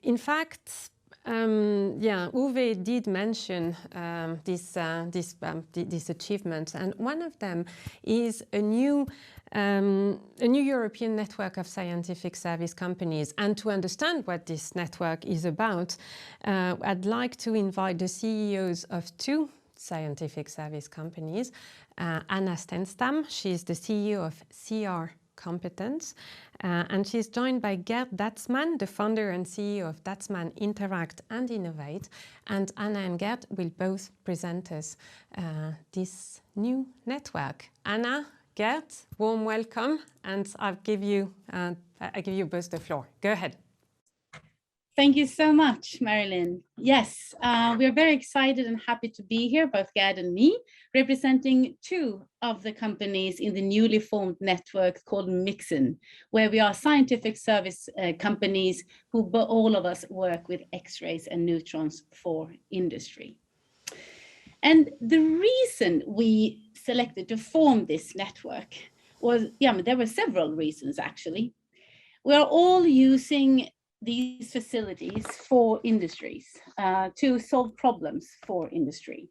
In fact, yeah, Uwe did mention these achievements, and one of them is a new European network of scientific service companies. And to understand what this network is about, I'd like to invite the CEOs of two scientific service companies. Anna Stenstam, she's the CEO of CR Competence, and she's joined by Gerd Datzmann, the founder and CEO of Datzmann Interact and Innovate. And Anna and Gerd will both present us this new network. Anna, Gerd, warm welcome, and I give you both the floor. Go ahead. Thank you so much, Marilyn. Yes, we are very excited and happy to be here, both Gerd and me, representing two of the companies in the newly formed network called Mixin, where we are scientific service companies who all of us work with X-rays and neutrons for industry. And the reason we selected to form this network was, there were several reasons actually. We are all using these facilities for industries to solve problems for industry.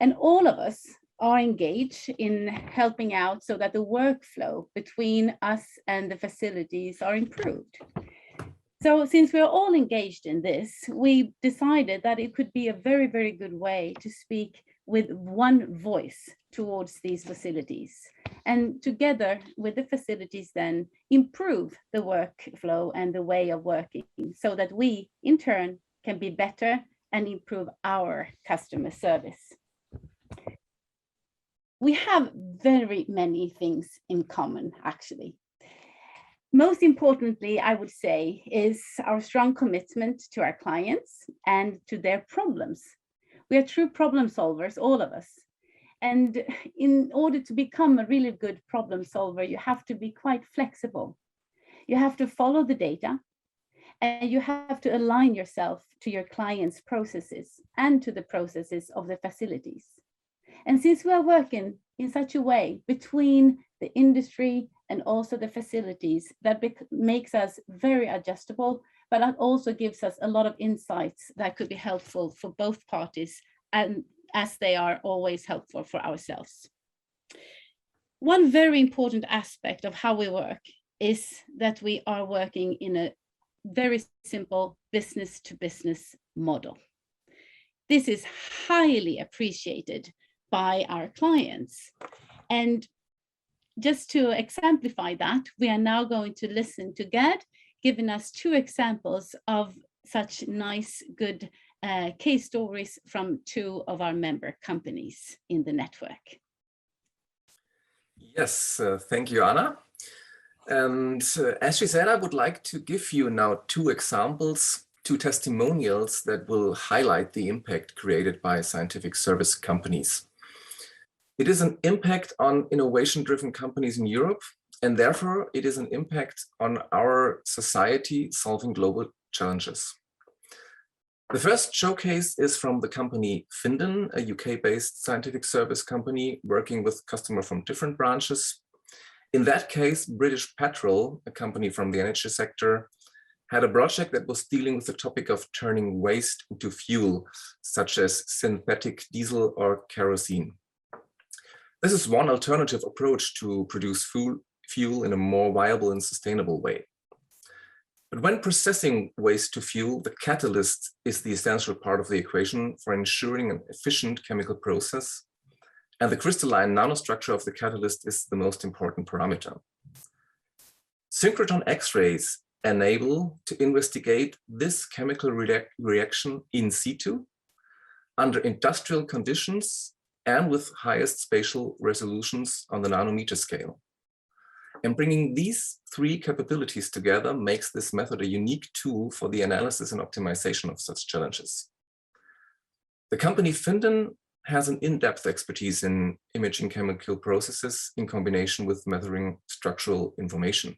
And all of us are engaged in helping out so that the workflow between us and the facilities are improved. So since we're all engaged in this, we decided that it could be a very, very good way to speak with one voice towards these facilities, and together with the facilities then improve the workflow and the way of working so that we in turn can be better and improve our customer service. We have very many things in common actually. Most importantly, I would say, is our strong commitment to our clients and to their problems. We are true problem solvers, all of us. And in order to become a really good problem solver, you have to be quite flexible. You have to follow the data, and you have to align yourself to your clients' processes and to the processes of the facilities. And since we are working in such a way between the industry and also the facilities, that makes us very adjustable, but that also gives us a lot of insights that could be helpful for both parties, and as they are always helpful for ourselves. One very important aspect of how we work is that we are working in a very simple business-to-business model. This is highly appreciated by our clients. And just to exemplify that, we are now going to listen to Gerd, giving us two examples of such nice, good case stories from two of our member companies in the network. Yes, thank you, Anna. And as she said, I would like to give you now two examples, two testimonials that will highlight the impact created by scientific service companies. It is an impact on innovation-driven companies in Europe, and therefore it is an impact on our society solving global challenges. The first showcase is from the company Finden, a UK-based scientific service company working with customers from different branches. In that case, British Petrol, a company from the energy sector, had a project that was dealing with the topic of turning waste into fuel, such as synthetic diesel or kerosene. This is one alternative approach to produce fuel in a more viable and sustainable way. But when processing waste to fuel, the catalyst is the essential part of the equation for ensuring an efficient chemical process, and the crystalline nanostructure of the catalyst is the most important parameter. Synchrotron X-rays enable to investigate this chemical reaction in situ, under industrial conditions, and with highest spatial resolutions on the nanometer scale. And bringing these three capabilities together makes this method a unique tool for the analysis and optimization of such challenges. The company Finden has an in-depth expertise in imaging chemical processes in combination with measuring structural information.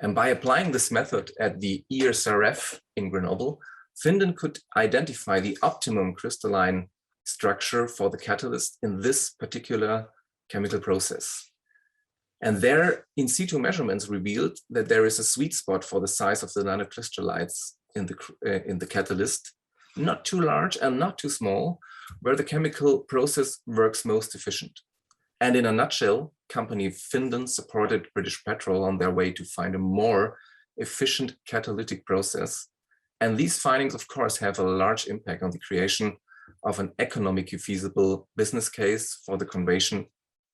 And by applying this method at the ESRF in Grenoble, Finden could identify the optimum crystalline structure for the catalyst in this particular chemical process. And their in situ measurements revealed that there is a sweet spot for the size of the nanocrystallites in the catalyst, not too large and not too small, where the chemical process works most efficient. And in a nutshell, company Finland supported British Petrol on their way to find a more efficient catalytic process. And these findings, of course, have a large impact on the creation of an economically feasible business case for the conversion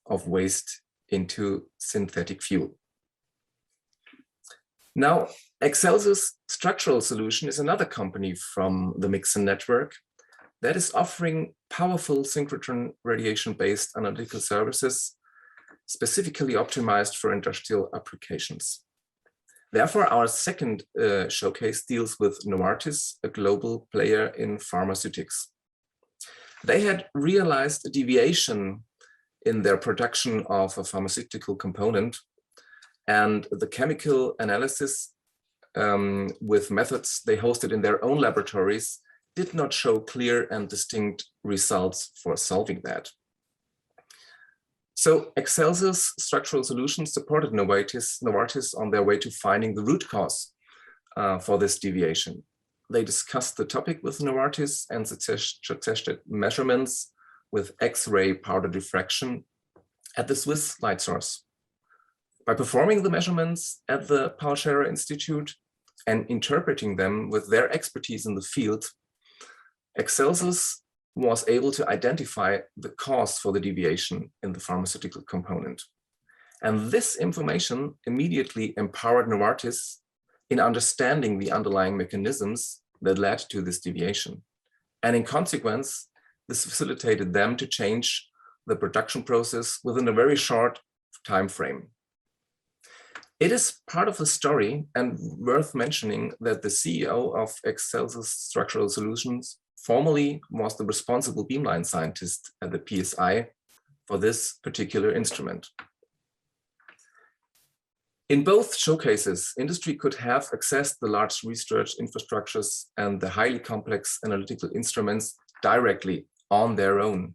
of waste into synthetic fuel. Now, Excelsius Structural Solution is another company from the Mixen network that is offering powerful synchrotron radiation-based analytical services, specifically optimized for industrial applications. Therefore, our second showcase deals with Novartis, a global player in pharmaceutics. They had realized a deviation in their production of a pharmaceutical component, and the chemical analysis with methods they hosted in their own laboratories did not show clear and distinct results for solving that. So Excelsius Structural Solutions supported Novartis on their way to finding the root cause for this deviation. They discussed the topic with Novartis and suggested measurements with X-ray powder diffraction at the Swiss light source. By performing the measurements at the Paul Scherrer Institute and interpreting them with their expertise in the field, Excelsius was able to identify the cause for the deviation in the pharmaceutical component. And this information immediately empowered Novartis in understanding the underlying mechanisms that led to this deviation. And in consequence, this facilitated them to change the production process within a very short time frame. It is part of the story and worth mentioning that the CEO of Excelsius Structural Solutions formerly was the responsible beamline scientist at the PSI for this particular instrument. In both showcases, industry could have accessed the large research infrastructures and the highly complex analytical instruments directly on their own.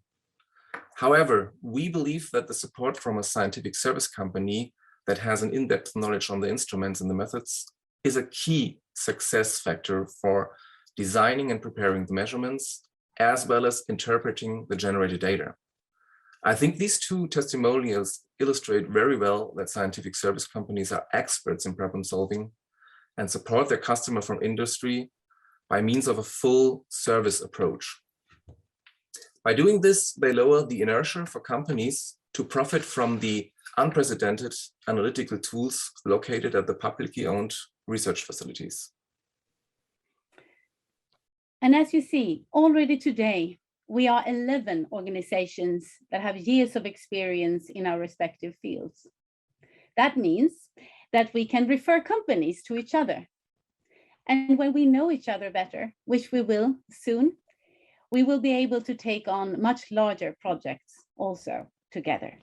However, we believe that the support from a scientific service company that has an in-depth knowledge on the instruments and the methods is a key success factor for designing and preparing the measurements, as well as interpreting the generated data. I think these two testimonials illustrate very well that scientific service companies are experts in problem solving and support their customer from industry by means of a full service approach. By doing this, they lower the inertia for companies to profit from the unprecedented analytical tools located at the publicly owned research facilities. And as you see, already today, we are 11 organizations that have years of experience in our respective fields. That means that we can refer companies to each other. And when we know each other better, which we will soon, we will be able to take on much larger projects also together.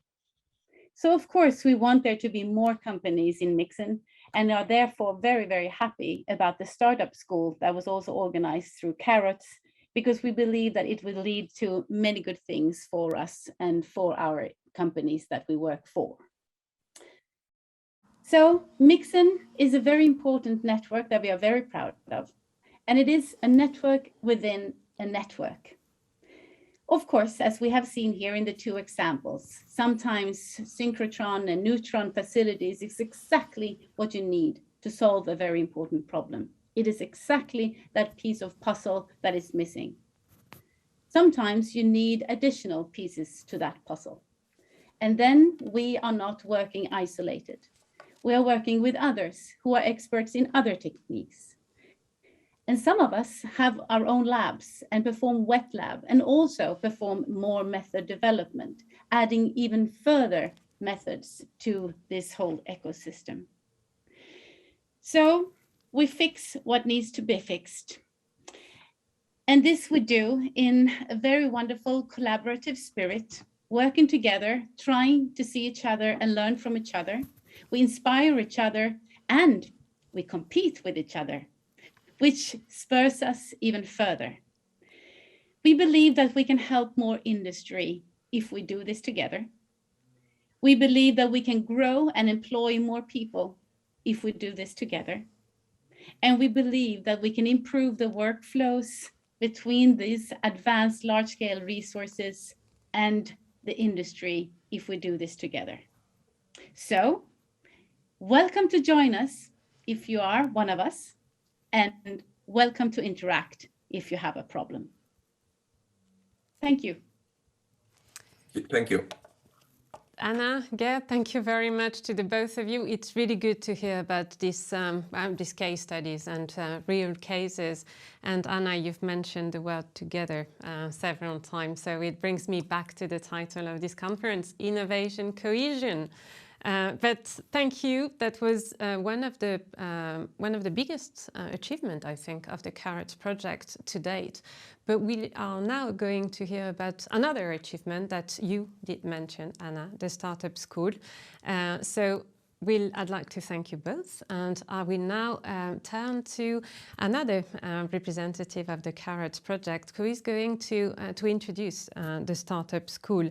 So of course, we want there to be more companies in Mixen and are therefore very, very happy about the startup school that was also organized through CAROTS, because we believe that it will lead to many good things for us and for our companies that we work for. So Mixen is a very important network that we are very proud of, and it is a network within a network. Of course, as we have seen here in the two examples, sometimes synchrotron and neutron facilities is exactly what you need to solve a very important problem. It is exactly that piece of puzzle that is missing. Sometimes you need additional pieces to that puzzle. And then we are not working isolated. We are working with others who are experts in other techniques. And some of us have our own labs and perform wet lab and also perform more method development, adding even further methods to this whole ecosystem. So we fix what needs to be fixed. And this we do in a very wonderful collaborative spirit, working together, trying to see each other and learn from each other. We inspire each other and we compete with each other, which spurs us even further. We believe that we can help more industry if we do this together. We believe that we can grow and employ more people if we do this together. And we believe that we can improve the workflows between these advanced large-scale resources and the industry if we do this together. So, welcome to join us if you are one of us, and welcome to interact if you have a problem. Thank you. Thank you. Anna, Gerd, thank you very much to the both of you. It's really good to hear about these case studies and real cases. And Anna, you've mentioned the word together several times, so it brings me back to the title of this conference, Innovation Cohesion. But thank you. That was one of the biggest achievement, I think, of the CAROTS project to date. But we are now going to hear about another achievement that you did mention, Anna, the Startup School. I'd like to thank you both, and I will now turn to another representative of the CAROTS project who is going to introduce the Startup School.